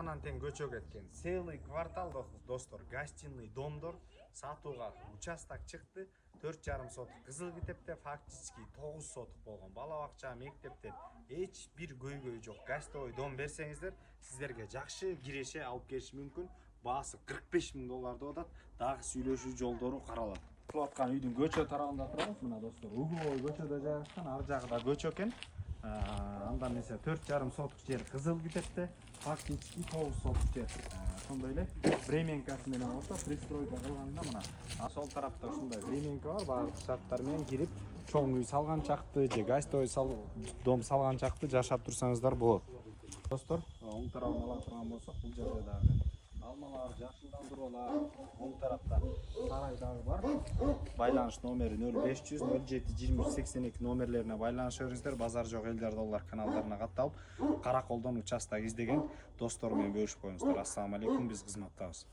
анан тең көчө кеткен. Целый квартал достор, гостиный домдор сатууга участок чыкты. 4,5 соток кызыл китепте фактически 9 соток болгон. Бала бакча, мектептер эч бир көйгөй жок. Гостевой дом берсеңиздер, сиздерге жакшы киреше алып келиши мүмкүн. Баасы $45,000 деп атат. Дагы сүйлөшүү жолдору каралат. Кылып аткан үйдүн көчө тарабында турабыз. Мына достор, угловой көчөдө жайгашкан, ар жагы да көчө экен. Андан эсе 4,5 соток жер кызыл китепте, фактически 9 соток жер. Сондай эле временкасы менен болсо, пристройка кылганда мына сол тарапта ушундай временка бар, баардык шарттар менен кирип, чоң үй салган чакты же гостевой дом салган чакты жашап турсаңыздар болот. Достор, оң тарабын ала турган болсок, бул жерде дагы алмалар, жашылдандыруулар, оң тарапта сарай дагы бар. Байланыш номери 0500 07 23 82 номерлерине байланыша бериңиздер. Базар жок элдер доллар каналдарына катталып, Караколдон участок издеген достор менен бөлүшүп коюңуздар. Ассаламу алейкум, биз кызматтабыз.